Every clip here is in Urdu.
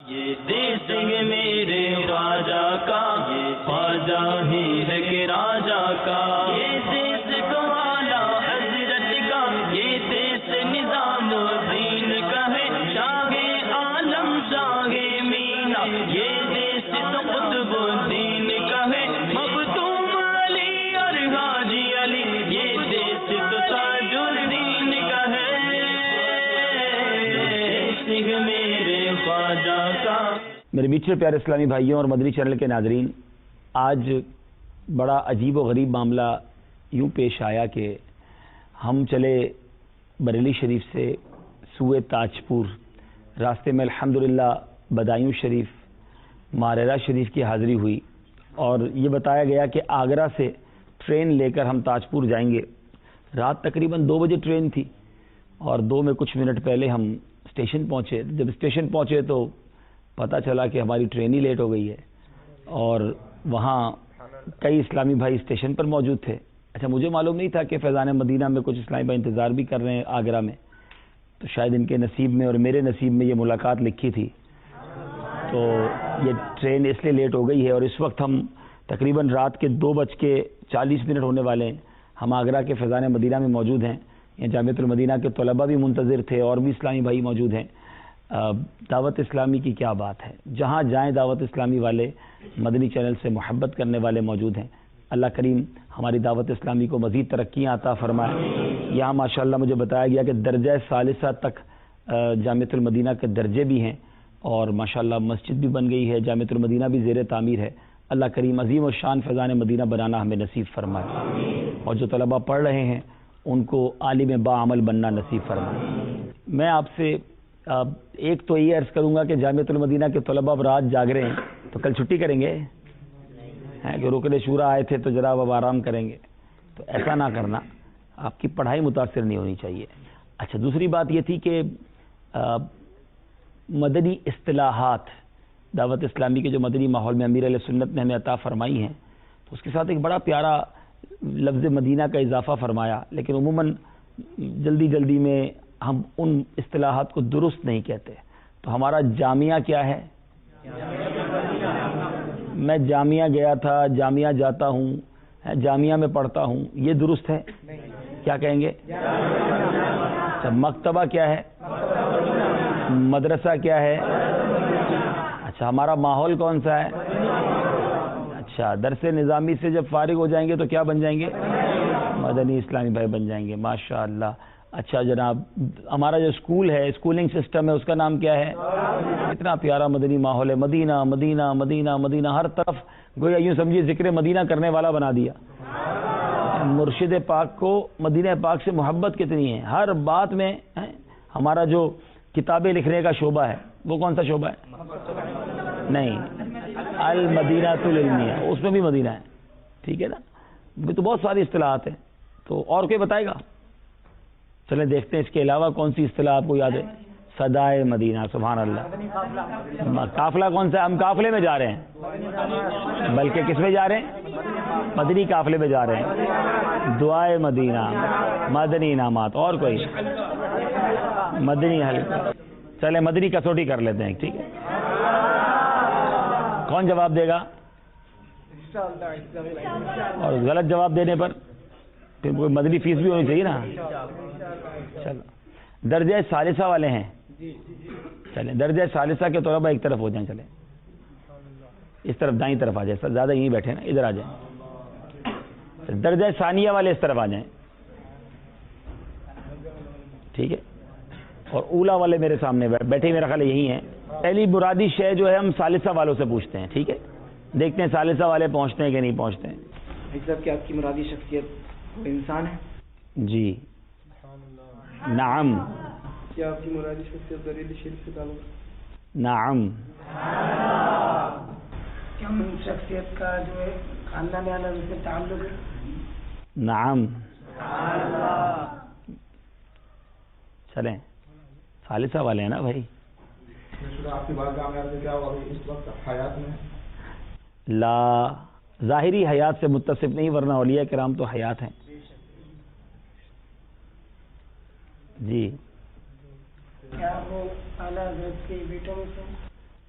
یہ دیس ہے میرے خواجہ کا، یہ خواجہ ہی ہے کہ راجہ کا، یہ دیس تو اعلیٰ حضرت کا، یہ دیس نظام الدین کا ہے، شاہ عالم شاہ مینا، یہ دیس تو قطب الدین کا ہے، مخدوم علی اور حاجی علی، یہ دیس تو تاج الدین کا ہے، دیس ہے میرے خواجہ کا۔ میرے میٹھے پیارے اسلامی بھائیوں اور مدنی چینل کے ناظرین، آج بڑا عجیب و غریب معاملہ یوں پیش آیا کہ ہم چلے بریلی شریف سے سوئے تاج پور، راستے میں الحمدللہ بدایوں شریف، ماریرا شریف کی حاضری ہوئی اور یہ بتایا گیا کہ آگرہ سے ٹرین لے کر ہم تاج پور جائیں گے۔ رات تقریباً 2 بجے ٹرین تھی اور 2 میں کچھ منٹ پہلے ہم اسٹیشن پہنچے۔ جب اسٹیشن پہنچے تو پتہ چلا کہ ہماری ٹرین ہی لیٹ ہو گئی ہے اور وہاں کئی اسلامی بھائی اسٹیشن پر موجود تھے۔ اچھا، مجھے معلوم نہیں تھا کہ فیضان مدینہ میں کچھ اسلامی بھائی انتظار بھی کر رہے ہیں آگرہ میں، تو شاید ان کے نصیب میں اور میرے نصیب میں یہ ملاقات لکھی تھی، تو یہ ٹرین اس لیے لیٹ ہو گئی ہے اور اس وقت ہم تقریباً رات کے 2:40 ہونے والے ہیں۔ ہم آگرہ کے فیضان مدینہ میں موجود ہیں، یہاں جامعۃ المدینہ کے طلباء بھی منتظر تھے اور بھی اسلامی بھائی موجود ہیں۔ دعوت اسلامی کی کیا بات ہے، جہاں جائیں دعوت اسلامی والے، مدنی چینل سے محبت کرنے والے موجود ہیں۔ اللہ کریم ہماری دعوت اسلامی کو مزید ترقیاں عطا فرمائے۔ یہاں ماشاءاللہ مجھے بتایا گیا کہ درجہ ثالثہ تک جامعۃ المدینہ کے درجے بھی ہیں اور ماشاءاللہ مسجد بھی بن گئی ہے، جامعۃ المدینہ بھی زیر تعمیر ہے۔ اللہ کریم عظیم و شان فیضان مدینہ بنانا ہمیں نصیب فرمائے اور جو طلباء پڑھ رہے ہیں ان کو عالم باعمل بننا نصیب فرمائے۔ میں آپ سے ایک تو یہ عرض کروں گا کہ جامعۃ المدینہ کے طلباء اب رات جاگ رہے ہیں تو کل چھٹی کریں گے کہ رکن شورا آئے تھے تو جناب اب آرام کریں گے، تو ایسا نہ کرنا، آپ کی پڑھائی متاثر نہیں ہونی چاہیے۔ اچھا، دوسری بات یہ تھی کہ مدنی اصطلاحات دعوت اسلامی کے جو مدنی ماحول میں امیر علیہ سنت نے ہمیں عطا فرمائی ہیں، تو اس کے ساتھ ایک بڑا پیارا لفظ مدینہ کا اضافہ فرمایا، لیکن عموماً جلدی میں ہم ان اصطلاحات کو درست نہیں کہتے۔ تو ہمارا جامعہ کیا ہے؟ میں جامعہ گیا تھا، جامعہ جاتا ہوں، جامعہ میں پڑھتا ہوں، یہ درست ہے؟ کیا کہیں گے؟ اچھا، مکتبہ کیا ہے؟ مدرسہ کیا ہے؟ اچھا، ہمارا ماحول کون سا ہے؟ اچھا، درس نظامی سے جب فارغ ہو جائیں گے تو کیا بن جائیں گے؟ مدنی اسلامی بھائی بن جائیں گے، ماشاءاللہ۔ اچھا جناب، ہمارا جو اسکول ہے، اسکولنگ سسٹم ہے، اس کا نام کیا ہے؟ اتنا پیارا مدنی ماحول ہے، مدینہ مدینہ مدینہ مدینہ، ہر طرف گویا یوں سمجھیے ذکر مدینہ کرنے والا بنا دیا۔ مرشد پاک کو مدینہ پاک سے محبت کتنی ہے، ہر بات میں۔ ہمارا جو کتابیں لکھنے کا شعبہ ہے وہ کون سا شعبہ ہے؟ نہیں، المدینہ العلمیہ، اس میں بھی مدینہ ہے، ٹھیک ہے نا؟ تو بہت ساری اصطلاحات ہیں، تو اور کوئی بتائے گا؟ چلیں دیکھتے ہیں اس کے علاوہ کون سی اصطلاح آپ کو یاد ہے۔ صدائے مدینہ، سبحان اللہ۔ قافلہ کون سا ہے؟ ہم قافلے میں جا رہے ہیں، بلکہ کس میں جا رہے ہیں؟ مدنی قافلے میں جا رہے ہیں۔ دعائے مدینہ، مدنی انعامات، اور کوئی؟ مدنی حل۔ چلیں مدنی کسوٹی کر لیتے ہیں، ٹھیک ہے؟ کون جواب دے گا؟ اور غلط جواب دینے پر پھر کوئی مدنی فیس بھی ہونی چاہیے نا۔ چلو، درجہ ثالثہ والے ہیں، چلیں درجہ ثالثہ کے طلباء ایک طرف ہو جائیں، چلیں اس طرف دائیں طرف آ جائیں، زیادہ یہیں بیٹھے نا، ادھر آ جائیں۔ درجہ ثانیہ والے اس طرف آ جائیں، ٹھیک ہے؟ اور اولا والے میرے سامنے بیٹھے، میرا خیال یہی ہیں۔ پہلی مرادی شے جو ہے ہم ثالثہ والوں سے پوچھتے ہیں، ٹھیک ہے؟ دیکھتے ہیں ثالثہ والے پہنچتے ہیں کہ نہیں پہنچتے ہیں۔ صاحب کیا آپ کی مرادی شخصیت کوئی انسان ہے؟ جی نعم۔ کیا آپ کی مرادی شخصیت بریلی شریف سے تعلق؟ نعم۔ کیا ان شخصیت کا جو ہے خاندان والا اس سے تعلق ہے؟ نعم۔ چلیں ثالثہ والے ہیں نا بھائی۔ آپ کی بات کیا اس وقت حیات میں؟ لا، ظاہری حیات سے متصف نہیں، ورنہ اولیاء کرام تو حیات ہیں۔ جی، کیا وہ اعلیٰ حضرت کے بیٹوں میں سے؟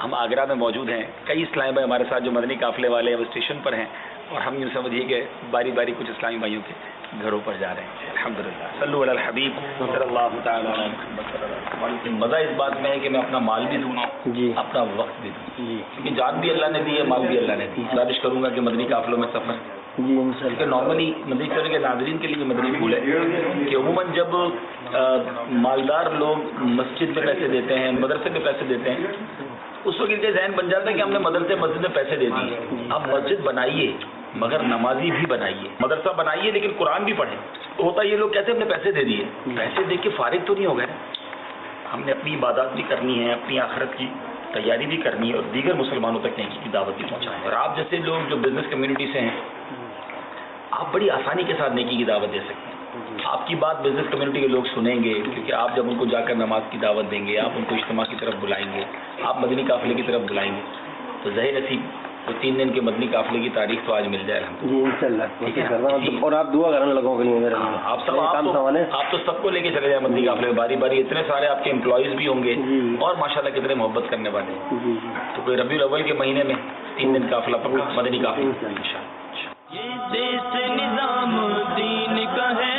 ہم آگرہ میں موجود ہیں. کئی اسلامی بھائی ہمارے ساتھ جو مدنی قافلے والے اب اسٹیشن پر ہیں, اور ہم یوں سمجھیے کہ باری باری کچھ اسلامی بھائیوں کے گھروں پر جا رہے ہیں. الحمدللہ. صلو علی الحبیب صلی اللہ تعالی علیہ وسلم. مزہ اس بات میں ہے کہ میں اپنا مال بھی دوں جی, اپنا وقت بھی دوں جی, کیونکہ جان بھی اللہ نے دی ہے, مال بھی اللہ نے دی. گزارش کروں گا کہ مدنی قافلوں میں سفر جی انشاءاللہ. نارملی مدنی چینل کے ناظرین کے لیے مدنی پھول ہے کہ عموماً جب مالدار لوگ مسجد میں پیسے دیتے ہیں, مدرسے میں پیسے دیتے ہیں, اس وقت ان کے ذہن بن جاتا ہے کہ ہم نے مدرسے مسجد میں پیسے دے دیے. اب مسجد بنائیے مگر نمازی بھی بنائیے, مدرسہ بنائیے لیکن قرآن بھی پڑھیں. تو ہوتا یہ لوگ کہتے ہیں ہم نے پیسے دے دیے, پیسے دے کے فارغ تو نہیں ہو گئے. ہم نے اپنی عبادات بھی کرنی ہے, اپنی آخرت کی تیاری بھی کرنی ہے, اور دیگر مسلمانوں تک نیکی کی دعوت بھی پہنچانی ہے. اور آپ جیسے لوگ جو بزنس کمیونٹی سے ہیں, آپ بڑی آسانی کے ساتھ نیکی کی دعوت دے سکتے ہیں. آپ کی بات بزنس کمیونٹی کے لوگ سنیں گے, کیونکہ آپ جب ان کو جا کر نماز کی دعوت دیں گے, آپ ان کو اجتماع کی طرف بلائیں گے, آپ مدنی قافلے کی طرف بلائیں گے, تو ظاہر نصیب تو 3 دن کے مدنی قافلے کی تاریخ تو آج مل جائے جی انشاءاللہ. اور آپ دعا کرنے لگوں گے میرے آپ تو سب کو لے کے چلے جائیں مدنی قافلے میں باری باری. اتنے سارے آپ کے امپلائیز بھی ہوں گے اور ماشاءاللہ کتنے محبت کرنے والے ہیں. تو کوئی ربیع الاول کے مہینے میں 3 دن قافلہ پکا مدنی قافلہ انشاءاللہ. یہ دیس نظام دین کا ہے,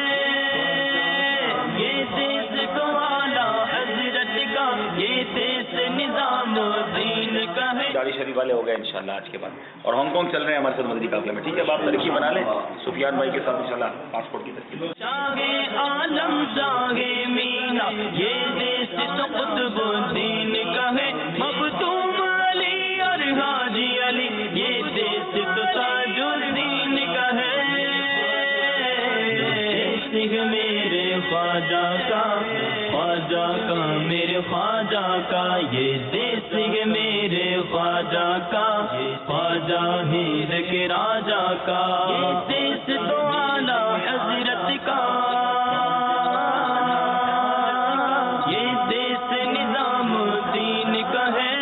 یہ دیس کو اعلیٰ حضرت کا, یہ دیس نظام دین کا ہے. داڑھی شریف والے ہو گئے انشاءاللہ آج کے بعد, اور ہانگ کانگ چل رہے ہیں ہمارے ساتھ مدنی قافلے میں. ٹھیک ہے, اب آپ ترقی بنا لیں سفیان بھائی کے ساتھ انشاءاللہ پاسپورٹ کی تصدیق. شاہ عالم شاہ مینا, یہ دیس تو قطب الدین کا ہے. مختوم علی اور حاجی علی, یہ دیس تو تاج الدین کا ہے. دیس میرے خواجہ کا, خواجہ کا میرے خواجہ کا, یہ دیس میرے خواجہ کا, خواجہ ہیر کے راجا کا, یہ دیس تو اعلیٰ حضرت کا, یہ دیس نظام دین کا ہے,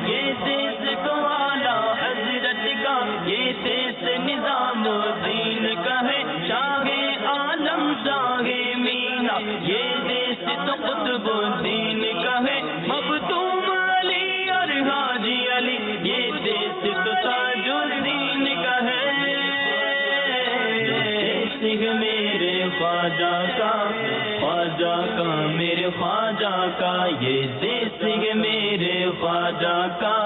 یہ دیس تو اعلیٰ حضرت کا, یہ دیس نظام دین کا ہے. شاہ عالم شاہ مینا, یہ دیس تو قطب الدین کا ہے. مختوم علی اور حاجی علی, یہ دیس تو تاج الدین کا ہے. دیس میرے خواجہ کا, خواجہ کا میرے خواجہ کا, یہ دیس میرے خواجہ کا,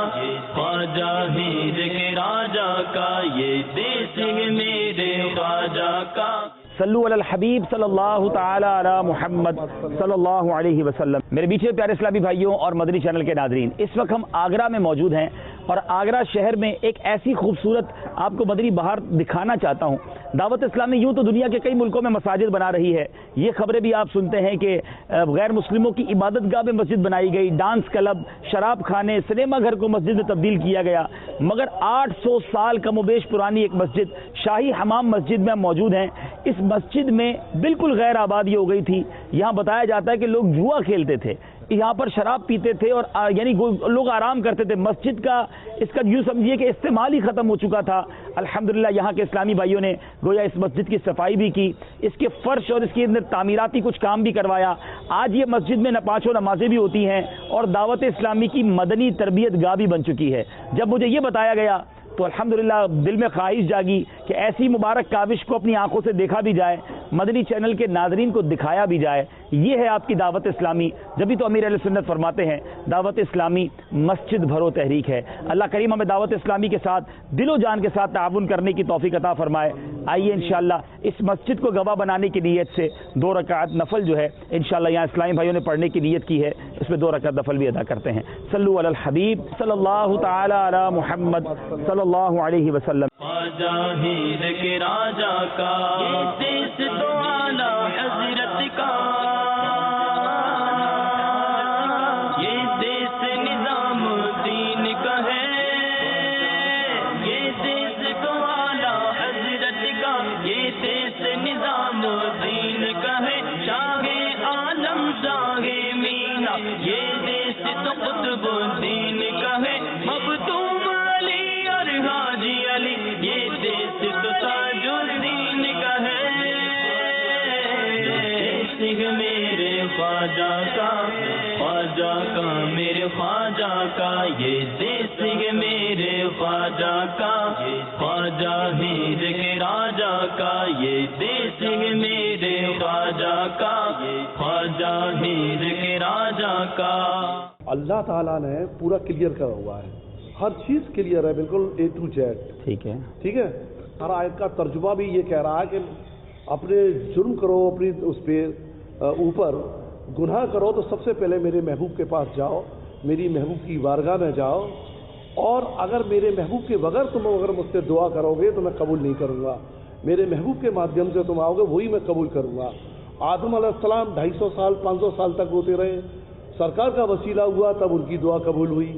خواجہ ہیر کے راجا کا, یہ دیس میرے خواجہ کا. صلو علی الحبیب صلی اللہ تعالی علی محمد صلی اللہ علیہ وسلم. میرے بیچے پیارے اسلامی بھائیوں اور مدنی چینل کے ناظرین, اس وقت ہم آگرہ میں موجود ہیں, اور آگرہ شہر میں ایک ایسی خوبصورت آپ کو مدنی بہار دکھانا چاہتا ہوں. دعوت اسلامی یوں تو دنیا کے کئی ملکوں میں مساجد بنا رہی ہے, یہ خبریں بھی آپ سنتے ہیں کہ غیر مسلموں کی عبادت گاہ میں مسجد بنائی گئی, ڈانس کلب, شراب خانے, سنیما گھر کو مسجد میں تبدیل کیا گیا. مگر 800 سال کم و بیش پرانی ایک مسجد شاہی حمام مسجد میں ہم موجود ہیں. اس مسجد میں بالکل غیر آبادی ہو گئی تھی. یہاں بتایا جاتا ہے کہ لوگ جوا کھیلتے تھے, یہاں پر شراب پیتے تھے, اور یعنی لوگ آرام کرتے تھے. مسجد کا اس کا یوں سمجھیے کہ استعمال ہی ختم ہو چکا تھا. الحمدللہ یہاں کے اسلامی بھائیوں نے گویا اس مسجد کی صفائی بھی کی, اس کے فرش اور اس کے اندر تعمیراتی کچھ کام بھی کروایا. آج یہ مسجد میں 5 نمازیں بھی ہوتی ہیں, اور دعوت اسلامی کی مدنی تربیت گاہ بھی بن چکی ہے. جب مجھے یہ بتایا گیا تو الحمدللہ دل میں خواہش جاگی کہ ایسی مبارک کاوش کو اپنی آنکھوں سے دیکھا بھی جائے, مدنی چینل کے ناظرین کو دکھایا بھی جائے. یہ ہے آپ کی دعوت اسلامی. جبھی تو امیر اہل سنت فرماتے ہیں دعوت اسلامی مسجد بھرو تحریک ہے. اللہ کریم ہمیں دعوت اسلامی کے ساتھ دل و جان کے ساتھ تعاون کرنے کی توفیق عطا فرمائے. آئیے انشاءاللہ اس مسجد کو گواہ بنانے کی نیت سے 2 رکعت نفل جو ہے انشاءاللہ یہاں اسلامی بھائیوں نے پڑھنے کی نیت کی ہے, اس میں 2 رکعت نفل بھی ادا کرتے ہیں. صلو علی الحبیب صلی اللہ تعالی علی محمد صلی اللہ علیہ وسلم. خواجہ ہیر کے راجا کا, یہ دیس تو اعلیٰ حضرت کا, یہ دیس نظام دین کا ہے, یہ دیس تو اعلیٰ حضرت کا, یہ دیس نظام دین کا ہے. شاہ عالم شاہ مینا, یہ دیس تو قطب الدین کا ہے. مختوم علی اور حاجی علی, یہ دیس تو تاج الدین کا ہے. دیس میرے خواجہ کا, خواجہ کا میرے خواجہ کا، یہ دیس ہے میرے خواجہ کا، خواجہ ہند کے راجا کا، یہ دیس ہے میرے خواجہ کا، خواجہ ہند کے راجا کا۔ اللہ تعالیٰ نے پورا کلیئر کرا ہوا ہے، ہر چیز کلیئر ہے، بالکل A to Z۔ ٹھیک ہے، ٹھیک ہے، ہر آیت کا ترجمہ بھی یہ کہہ رہا ہے کہ اپنے جرم کرو، اپنی اس پہ اوپر گناہ کرو تو سب سے پہلے میرے محبوب کے پاس جاؤ، میری محبوب کی بارگاہ میں جاؤ، اور اگر میرے محبوب کے بغیر تم اگر مجھ سے دعا کرو گے تو میں قبول نہیں کروں گا، میرے محبوب کے مادھیم سے تم آؤ گے وہی میں قبول کروں گا۔ آدم علیہ السلام 250 سال 500 سال تک ہوتے رہے، سرکار کا وسیلہ ہوا تب ان کی دعا قبول ہوئی،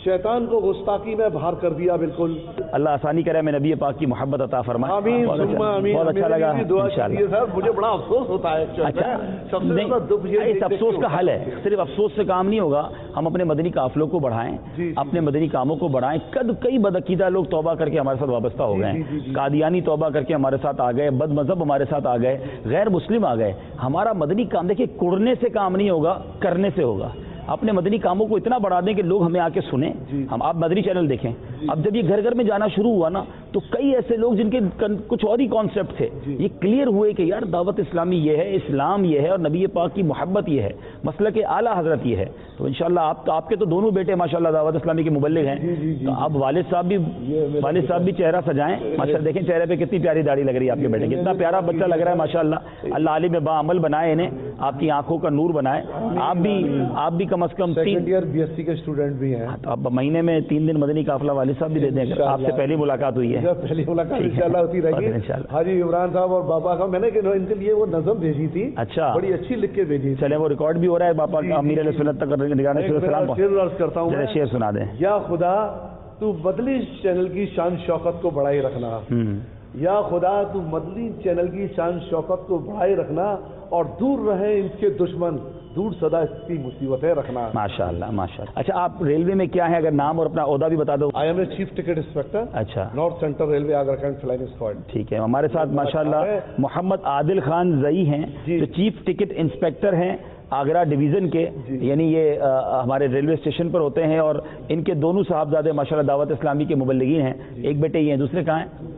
شیطان کو گستاخی میں باہر کر دیا بالکل۔ اللہ آسانی کرے، میں نبی پاک کی محبت عطا فرمائے۔ آمین بہت ثم آمین۔ بہت اچھا لگا دعا انشاءاللہ۔ کیجیے سر، مجھے بڑا افسوس ہوتا ہے اچھا، سب سے نہیں، زیادہ دکھ یہ اس افسوس کا حل ہے، صرف افسوس سے کام نہیں ہوگا، ہم اپنے مدنی قافلوں کو بڑھائیں، اپنے مدنی کاموں کو بڑھائیں۔ کئی بدعقیدہ لوگ توبہ کر کے ہمارے ساتھ وابستہ ہو گئے ہیں، قادیانی توبہ کر کے ہمارے ساتھ آ گئے، بد مذہب ہمارے ساتھ آ گئے، غیر مسلم آ گئے۔ ہمارا مدنی کام دیکھیے کڑنے سے کام نہیں ہوگا، کرنے سے ہوگا۔ اپنے مدنی کاموں کو اتنا بڑھا دیں کہ لوگ ہمیں آ کے سنیں۔ ہم آپ مدنی چینل دیکھیں، اب جب یہ گھر گھر میں جانا شروع ہوا نا تو کئی ایسے لوگ جن کے کچھ اور ہی کانسیپٹ تھے یہ کلیئر ہوئے کہ یار دعوت اسلامی یہ ہے، اسلام یہ ہے، اور نبی پاک کی محبت یہ ہے، مسلک اعلیٰ حضرت یہ ہے۔ تو انشاءاللہ آپ کے تو دونوں بیٹے ماشاءاللہ دعوت اسلامی کے مبلغ ہیں، تو اب والد صاحب بھی چہرہ سجائیں۔ ماشاءاللہ دیکھیں چہرے پہ کتنی پیاری داڑھی لگ رہی ہے آپ کے بیٹے، کتنا پیارا بچہ لگ رہا ہے ماشاءاللہ۔ اللہ عالم باعمل بنائے انہیں، آپ کی آنکھوں کا نور بنائے۔ آپ بھی کم از کم BSc کے اسٹوڈنٹ بھی ہیں، تو اب مہینے میں 3 دن مدنی قافلہ والد صاحب بھی دے دیں، آپ سے پہلی ملاقات ہوئی ہے، پہلی ملاقات انشاءاللہ ہوتی رہے گی۔ حاجی عمران صاحب اور بابا کا میں نے ان کے لیے وہ نظم بھیجی تھی، اچھا بڑی اچھی لکھ کے بھیجی۔ چلیں وہ ریکارڈ بھی ہو رہا ہے، باپا امیر علیہ سنت تک سلام شعر عرض کرتا ہوں، شعر سنا دیں۔ یا خدا تو مدنی چینل کی شان شوکت کو بڑھائی رکھنا، یا خدا تو مدنی چینل کی شان شوکت کو بڑھائی رکھنا، اور دور رہے ان کے دشمن، دور صدا اس کی مصیبتیں رکھنا۔ ماشاءاللہ ماشاءاللہ۔ اچھا آپ ریلوے میں کیا ہے، اگر نام اور اپنا عہدہ بھی بتا دو۔ I am a chief ticket inspector, اچھا، North Central Railway Agra Cantt flying squad. ٹھیک ہے، ہمارے ساتھ ماشاءاللہ محمد عادل خان زئی ہیں جو چیف ٹکٹ انسپیکٹر ہیں آگرہ ڈویژن کے، یعنی یہ ہمارے ریلوے اسٹیشن پر ہوتے ہیں، اور ان کے دونوں صاحبزادے ماشاءاللہ دعوت اسلامی کے مبلغین ہیں۔ ایک بیٹے یہ ہیں، دوسرے کہاں ہیں؟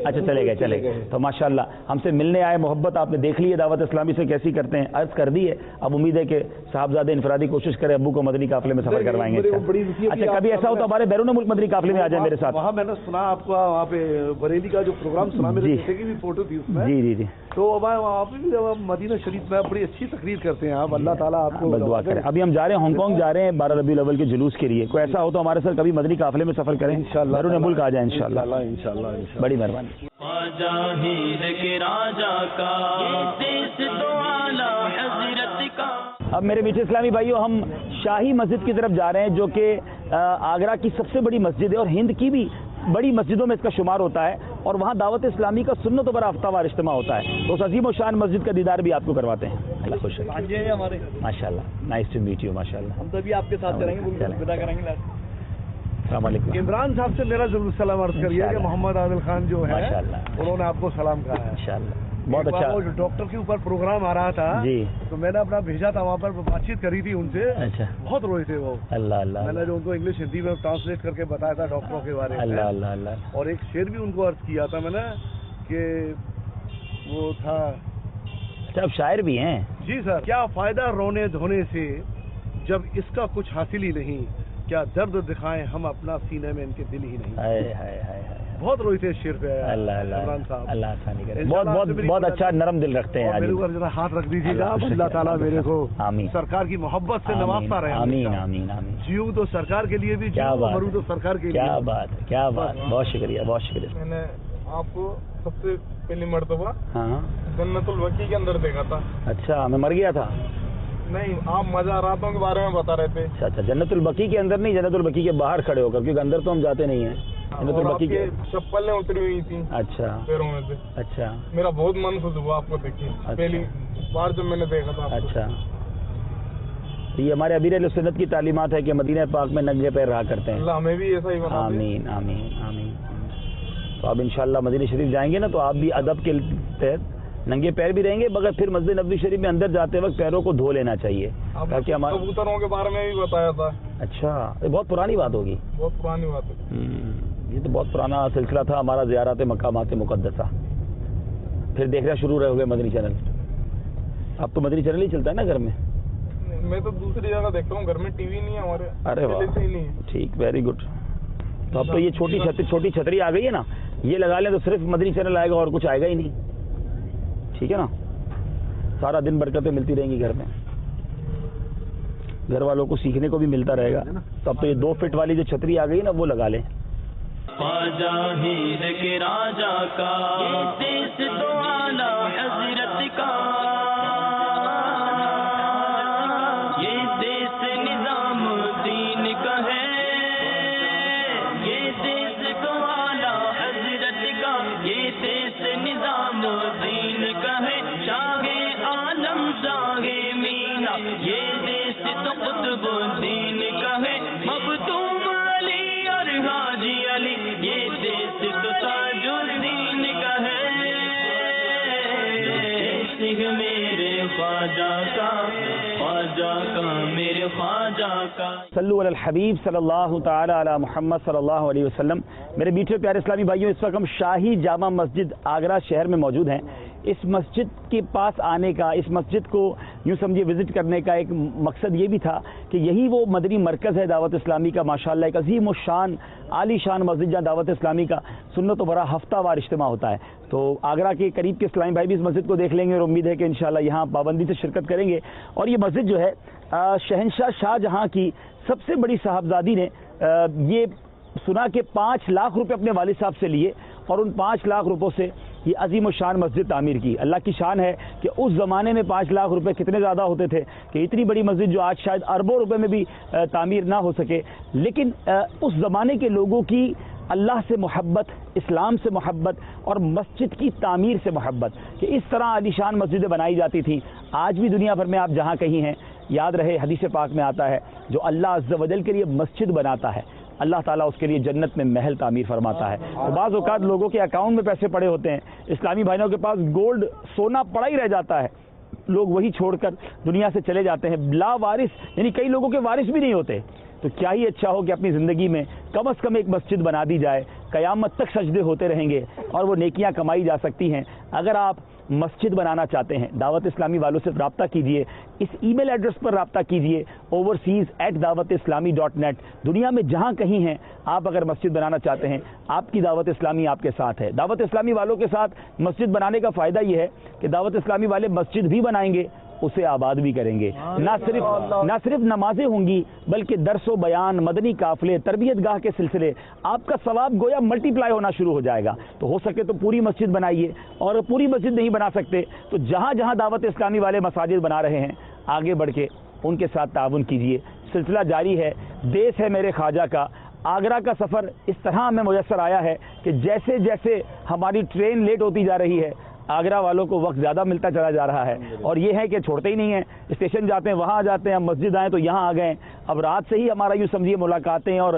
اچھا چلے گئے۔ تو ماشاءاللہ ہم سے ملنے آئے، محبت آپ نے دیکھ لی ہے دعوت اسلامی سے کیسی کرتے ہیں، عرض کر دی ہے۔ اب امید ہے کہ صاحبزادے انفرادی کوشش کریں ابو کو مدنی قافلے میں سفر کروائیں گے۔ اچھا کبھی ایسا ہو تو ہمارے بیرون ملک مدنی قافلے میں آ جائیں میرے ساتھ۔ وہاں میں نے سنا آپ کو وہاں پہ بریلی کا جو پروگرام سنا، میرے بیٹے کی بھی فوٹو تھی اس میں۔ جی تو وہاں پہ مدینہ شریف میں بڑی اچھی تقریر کرتے ہیں آپ، اللہ تعالیٰ آپ کو دعا کریں۔ ابھی ہم جا رہے ہیں ہانگ کانگ جا رہے ہیں 12 ربیع الاول کے جلوس کے لیے، کوئی ایسا ہو تو ہمارے ساتھ کبھی مدنی قافلے میں سفر کریں، بیرون ملک آ جائیں انشاءاللہ۔ بڑی مہربانی۔ خواجہ ہند کے راجا کا، دیس تو اعلیٰ حضرت کا۔ اب میرے میٹھے اسلامی بھائیوں، ہم شاہی مسجد کی طرف جا رہے ہیں جو کہ آگرہ کی سب سے بڑی مسجد ہے اور ہند کی بھی بڑی مسجدوں میں اس کا شمار ہوتا ہے، اور وہاں دعوت اسلامی کا سنت و برآفتہ وار اجتماع ہوتا ہے، تو اس عظیم و شان مسجد کا دیدار بھی آپ کو کرواتے ہیں۔ اللہ خوش رکھے ہمارے، ماشاء اللہ، نائس ٹو میٹ یو، ماشاء اللہ۔ ہم تو بھی آپ کے ساتھ کریں گے، ودا کریں گے۔ السلام علیکم۔ عمران صاحب سے میرا ضرور سلام عرض کریے کہ محمد عادل خان جو ہے انہوں نے آپ کو سلام کہا ہے انشاءاللہ۔ بہت اچھا۔ وہ جو ڈاکٹر کے اوپر پروگرام آ رہا تھا جی، تو میں نے اپنا بھیجا تھا، وہاں پر بات چیت کری تھی ان سے، اچھا بہت روئے تھے وہ۔ اللہ اللہ، میں نے جو ان کو انگلش ہندی میں ٹرانسلیٹ کر کے بتایا تھا ڈاکٹروں کے بارے میں۔ اللہ اللہ اللہ۔ اور ایک شعر بھی ان کو عرض کیا تھا میں نے کہ وہ تھا، اچھا آپ شاعر بھی ہیں؟ جی سر۔ کیا فائدہ رونے دھونے سے جب اس کا کچھ حاصل ہی نہیں، کیا درد دکھائیں ہم اپنا سینے میں ان کے دل ہی نہیں۔ بہت روئی تھے شیر پہ۔ اللہ اللہ اللہ آسانی کرے، بہت اچھا نرم دل رکھتے ہیں۔ میرے اوپر ذرا ہاتھ رکھ دیجیے گا، اللہ تعالیٰ میرے کو سرکار کی محبت سے نوازتا رہے۔ آمین آمین آمین۔ جیوں تو سرکار کے لیے بھی، مروں تو سرکار کے لیے۔ کیا بات ہے، کیا بات، بہت شکریہ بہت شکریہ۔ میں نے آپ کو سب سے پہلی مرتبہ ہاں جنت البقیع کے اندر دیکھا تھا۔ اچھا میں مر گیا تھا؟ نہیں، آپ مزاراتوں کے بارے میں بتا رہے تھے۔ اچھا جنت البقیع کے اندر نہیں، جنت البقیع کے باہر کھڑے ہو کر، کیونکہ اندر تو ہم جاتے نہیں ہیں۔ جنت البقیع کے چپلیں اتری ہوئی تھی اچھا پیروں میں سے۔ اچھا میرا بہت من خوش ہوا آپ کو دیکھ کے، پہلی بار جب میں نے دیکھا تھا۔ اچھا، یہ ہمارے امیر اہل سنت کی تعلیمات ہے کہ مدینہ پاک میں ننگے پیر رہا کرتے ہیں۔ اللہ ہمیں بھی ایسا ہی بنا دے۔ آمین آمین آمین۔ تو آپ انشاءاللہ مدینہ شریف جائیں گے نا تو آپ بھی ادب کے تحت ننگے پیر بھی رہیں گے، مگر پھر مسجد نبوی شریف میں اندر جاتے وقت پیروں کو دھو لینا چاہیے تاکہ ہمارا کبوتروں کے بارے میں بھی بتایا تھا. اچھا، یہ بہت پرانی بات ہوگی. بہت پرانی بات ہے. یہ تو بہت پرانا سلسلہ تھا ہمارا، زیارت مقامات مقدسہ. پھر دیکھنا شروع رہے ہوگے مدنی چینل. اب تو مدنی چینل ہی چلتا ہے نا گھر میں؟ میں تو دوسری جگہ دیکھتا ہوں، گھر میں ٹی وی نہیں ہے ہمارے. ارے واہ، ٹھیک، ویری گڈ. تو اب تو یہ چھوٹی چھتری آ گئی ہے نا، یہ لگا لیں تو صرف مدنی چینل آئے گا اور کچھ آئے گا ہی نہیں. ٹھیک ہے نا، سارا دن برکتیں ملتی رہیں گی گھر میں، گھر والوں کو سیکھنے کو بھی ملتا رہے گا. تو اب تو یہ 2 فٹ والی جو چھتری آ گئی نا وہ لگا لیں. خواجہ ہیر کے راجا کا دیس تو آلہ حضرت کا، یہ دیس نظام دین کا ہے، یہ دیس تو آلہ حضرت کا، یہ دیس نظام دین کا ہے. شاہ عالم شاہ مینا، یہ دیس تو قطب دین کا ہے. مختوم علی اور حاجی علی، یہ دیس تو تاج الدین کا ہے. دیس میرے خواجہ کا، خواجہ کا میرے خواجہ کا. صلو علی الحبیب صلی اللہ تعالی علی محمد صلی اللہ علیہ وسلم. میرے میٹھے پیارے اسلامی بھائیوں، اس وقت ہم شاہی جامع مسجد آگرہ شہر میں موجود ہیں. اس مسجد کے پاس آنے کا، اس مسجد کو یوں سمجھے وزٹ کرنے کا ایک مقصد یہ بھی تھا کہ یہی وہ مدنی مرکز ہے دعوت اسلامی کا، ماشاءاللہ ایک عظیم و شان عالی شان مسجد جہاں دعوت اسلامی کا سنت و برا ہفتہ وار اجتماع ہوتا ہے. تو آگرہ کے قریب کے اسلامی بھائی بھی اس مسجد کو دیکھ لیں گے اور امید ہے کہ انشاءاللہ یہاں پابندی سے شرکت کریں گے. اور یہ مسجد جو ہے شہنشاہ شاہ جہاں کی سب سے بڑی صاحبزادی نے یہ سنا کہ 5 لاکھ روپے اپنے والد صاحب سے لیے اور ان 5 لاکھ روپوں سے یہ عظیم و شان مسجد تعمیر کی. اللہ کی شان ہے کہ اس زمانے میں 5 لاکھ روپے کتنے زیادہ ہوتے تھے کہ اتنی بڑی مسجد جو آج شاید اربوں روپے میں بھی تعمیر نہ ہو سکے، لیکن اس زمانے کے لوگوں کی اللہ سے محبت، اسلام سے محبت اور مسجد کی تعمیر سے محبت کہ اس طرح عالی شان مسجدیں بنائی جاتی تھیں. آج بھی دنیا بھر میں آپ جہاں کہیں ہیں، یاد رہے حدیث پاک میں آتا ہے جو اللہ عز و جل کے لیے مسجد بناتا ہے اللہ تعالیٰ اس کے لیے جنت میں محل تعمیر فرماتا ہے. تو بعض اوقات لوگوں کے اکاؤنٹ میں پیسے پڑے ہوتے ہیں، اسلامی بھائیوں کے پاس گولڈ سونا پڑا ہی رہ جاتا ہے، لوگ وہی چھوڑ کر دنیا سے چلے جاتے ہیں لا وارث، یعنی کئی لوگوں کے وارث بھی نہیں ہوتے. تو کیا ہی اچھا ہو کہ اپنی زندگی میں کم از کم ایک مسجد بنا دی جائے، قیامت تک سجدے ہوتے رہیں گے اور وہ نیکیاں کمائی جا سکتی ہیں. اگر آپ مسجد بنانا چاہتے ہیں دعوت اسلامی والوں سے رابطہ کیجئے، اس ای میل ایڈریس پر رابطہ کیجئے overseas@dawatislami.net. دنیا میں جہاں کہیں ہیں آپ اگر مسجد بنانا چاہتے ہیں، آپ کی دعوت اسلامی آپ کے ساتھ ہے. دعوت اسلامی والوں کے ساتھ مسجد بنانے کا فائدہ یہ ہے کہ دعوت اسلامی والے مسجد بھی بنائیں گے، اسے آباد بھی کریں گے. نہ صرف نمازیں ہوں گی بلکہ درس و بیان، مدنی قافلے، تربیت گاہ کے سلسلے، آپ کا ثواب گویا ملٹی پلائی ہونا شروع ہو جائے گا. تو ہو سکے تو پوری مسجد بنائیے، اور پوری مسجد نہیں بنا سکتے تو جہاں جہاں دعوت اسلامی والے مساجد بنا رہے ہیں آگے بڑھ کے ان کے ساتھ تعاون کیجیے. سلسلہ جاری ہے، دیس ہے میرے خواجہ کا. آگرہ کا سفر اس طرح ہمیں میسر آیا ہے کہ جیسے جیسے ہماری ٹرین لیٹ ہوتی جا رہی ہے آگرہ والوں کو وقت زیادہ ملتا چلا جا رہا ہے، اور یہ ہے کہ چھوڑتے ہی نہیں ہیں. اسٹیشن جاتے ہیں وہاں جاتے ہیں، مسجد آئیں تو یہاں آ گئے. اب رات سے ہی ہمارا یوں سمجھیے ملاقاتیں اور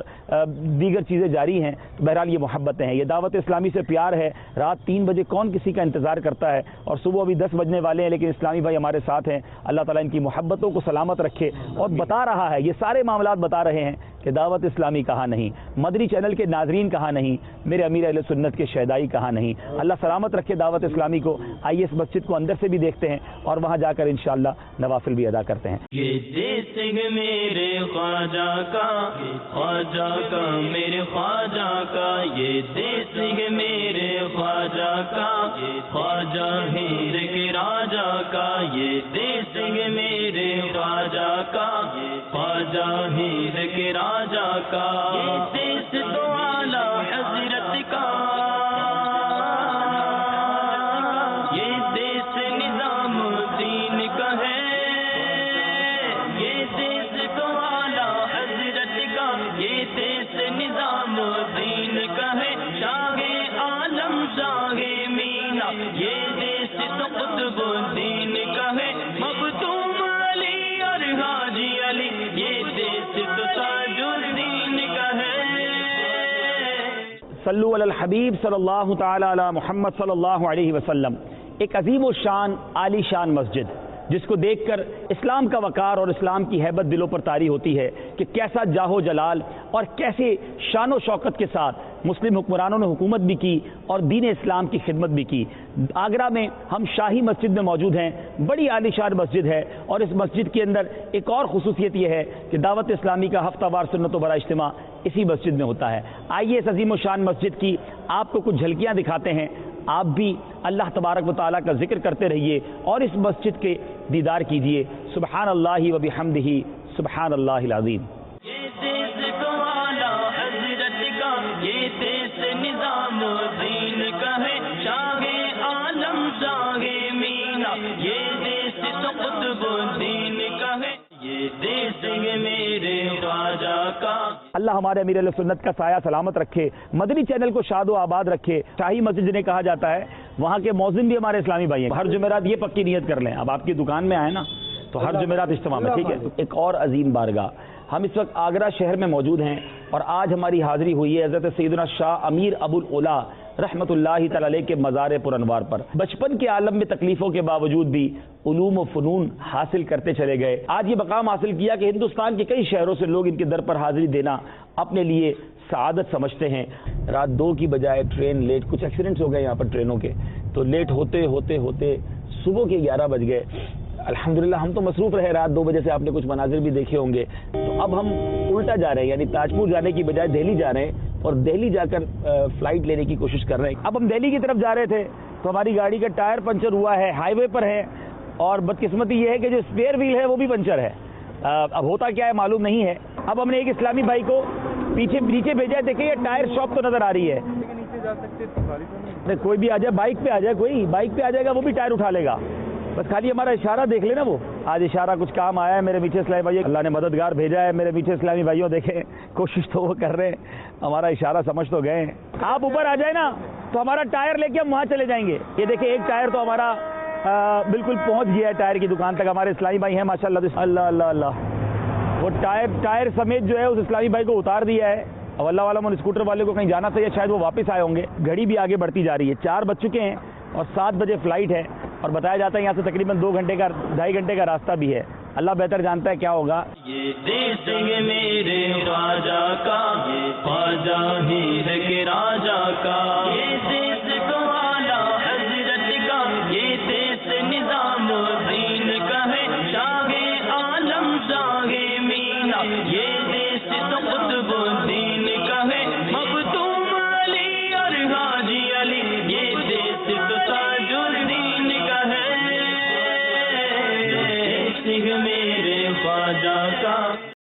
دیگر چیزیں جاری ہیں. بہرحال یہ محبتیں ہیں، یہ دعوت اسلامی سے پیار ہے. رات 3 بجے کون کسی کا انتظار کرتا ہے، اور صبح ابھی 10 بجنے والے ہیں، لیکن اسلامی بھائی ہمارے ساتھ ہیں. اللہ تعالیٰ ان کی محبتوں کو سلامت رکھے. اور بتا رہا ہے، یہ سارے معاملات بتا رہے ہیں کہ دعوت اسلامی کہاں نہیں، مدنی چینل کے ناظرین کہاں نہیں، میرے امیر اہل سنت کے شہدائی کہاں نہیں. اللہ سلامت رکھے دعوت اسلامی کو. آئیے اس مسجد کو اندر سے بھی دیکھتے ہیں اور وہاں جا کر انشاءاللہ نوافل بھی ادا کرتے ہیں. یہ دیس ہے میرے خواجہ کا، خواجہ کا میرے خواجہ کا، یہ دیس ہے میرے خواجہ کا، خواجہ ہند کے راجا کا، یہ دیس ہے میرے خواجہ کا، خواجہ ہند کے راجا کا، یہ دیس تو اعلیٰ حضرت کا، یہ دیس نظام دین کا ہے، یہ دیس تو اعلیٰ حضرت کا، یہ دیس نظام دین کا ہے. شاہ عالم شاہ مینا، یہ دیس تو قطب دین کا ہے. مختوم علی اور حاجی علی، یہ دیس تو تاج الدین کا ہے. صلو علی الحبیب صلی اللہ تعالی علی محمد صلی اللہ علیہ وسلم. ایک عظیم و شان عالی شان مسجد جس کو دیکھ کر اسلام کا وقار اور اسلام کی ہیبت دلوں پر طاری ہوتی ہے کہ کیسا جاہ و جلال اور کیسے شان و شوکت کے ساتھ مسلم حکمرانوں نے حکومت بھی کی اور دین اسلام کی خدمت بھی کی۔ آگرہ میں ہم شاہی مسجد میں موجود ہیں، بڑی عالی شان مسجد ہے، اور اس مسجد کے اندر ایک اور خصوصیت یہ ہے کہ دعوت اسلامی کا ہفتہ وار سنت و بڑا اجتماع اسی مسجد میں ہوتا ہے۔ آئیے اس عظیم و شان مسجد کی آپ کو کچھ جھلکیاں دکھاتے ہیں، آپ بھی اللہ تبارک و تعالیٰ کا ذکر کرتے رہیے اور اس مسجد کے دیدار کیجیے۔ سبحان اللہ و بحمدہ، سبحان اللہ العظیم۔ یہ دیس تو اعلیٰ حضرت کا، یہ دیس نظام دین کا ہے، شاہ عالم شاہ مینا، یہ دیس تو قطب دین کا ہے، یہ دیس ہے میرے خواجہ کا۔ اللہ ہمارے امیر اہل سنت کا سایہ سلامت رکھے، مدنی چینل کو شاد و آباد رکھے۔ شاہی مسجد جنہیں کہا جاتا ہے، وہاں کے مؤذن بھی ہمارے اسلامی بھائی ہیں۔ ہر جمعرات یہ پکی نیت کر لیں، اب آپ کی دکان میں آئے نا تو ہر جمعرات اجتماع میں، ٹھیک ہے۔ ایک اور عظیم بارگاہ، ہم اس وقت آگرہ شہر میں موجود ہیں اور آج ہماری حاضری ہوئی ہے حضرت سیدنا شاہ امیر ابو العلا رحمۃ اللہ تعالی علیہ کے مزار پر انوار پر۔ بچپن کے عالم میں تکلیفوں کے باوجود بھی علوم و فنون حاصل کرتے چلے گئے۔ آج یہ مقام حاصل کیا کہ ہندوستان کے کئی شہروں سے لوگ ان کے در پر حاضری دینا اپنے لیے سعادت سمجھتے ہیں۔ رات 2 کی بجائے ٹرین لیٹ، کچھ ایکسیڈنٹس ہو گئے یہاں پر ٹرینوں کے، تو لیٹ ہوتے ہوتے ہوتے صبح کے 11 بج گئے۔ الحمدللہ ہم تو مصروف رہے، رات 2 بجے سے آپ نے کچھ مناظر بھی دیکھے ہوں گے۔ تو اب ہم الٹا جا رہے ہیں، یعنی تاج پور جانے کی بجائے دہلی جا رہے ہیں اور دہلی جا کر فلائٹ لینے کی کوشش کر رہے ہیں۔ اب ہم دہلی کی طرف جا رہے تھے تو ہماری گاڑی کا ٹائر پنچر ہوا ہے، ہائی وے پر ہے، اور بدقسمتی یہ ہے کہ جو اسپیئر ویل ہے وہ بھی پنچر ہے۔ اب ہوتا کیا ہے معلوم نہیں ہے۔ اب ہم نے ایک اسلامی بھائی کو پیچھے بھیجا ہے، دیکھیں یہ ٹائر شاپ تو نظر آ رہی ہے، کوئی بھی آ جائے، بائک پہ آ جائے، کوئی بائک پہ آ جائے گا وہ بھی ٹائر اٹھا لے گا، بس خالی ہمارا اشارہ دیکھ لینا۔ وہ آج اشارہ کچھ کام آیا ہے میرے میٹھے اسلامی بھائی، اللہ نے مددگار بھیجا ہے میرے میٹھے اسلامی بھائیوں، دیکھیں کوشش تو وہ کر رہے ہیں، ہمارا اشارہ سمجھ تو گئے ہیں۔ آپ اوپر آ جائیں نا تو ہمارا ٹائر لے کے ہم وہاں چلے جائیں گے۔ یہ دیکھیں ایک ٹائر تو ہمارا بالکل پہنچ گیا ہے ٹائر کی دکان تک، ہمارے اسلامی بھائی ہیں ماشاءاللہ، اللہ اللہ اللہ، وہ ٹائر سمیت جو ہے اس اسلامی بھائی کو اتار دیا ہے۔ اب اللہ والا اسکوٹر والے کو کہیں جانا تھا یا شاید وہ واپس آئے ہوں گے۔ گھڑی بھی آگے بڑھتی جا رہی ہے، 4 بج چکے ہیں اور 7 بجے فلائٹ ہے، اور بتایا جاتا ہے یہاں سے تقریباً 2.5 گھنٹے کا راستہ بھی ہے۔ اللہ بہتر جانتا ہے کیا ہوگا۔ یہ دیس ہے میرے خواجہ کا، یہ خواجہ ہی ہے کہ راجہ کا، یہ دیس تو اعلیٰ حضرت کا، یہ دیس نظام دین کا ہے، شاہ عالم شاہ مینا، یہ دیس تو قطب دین کا ہے۔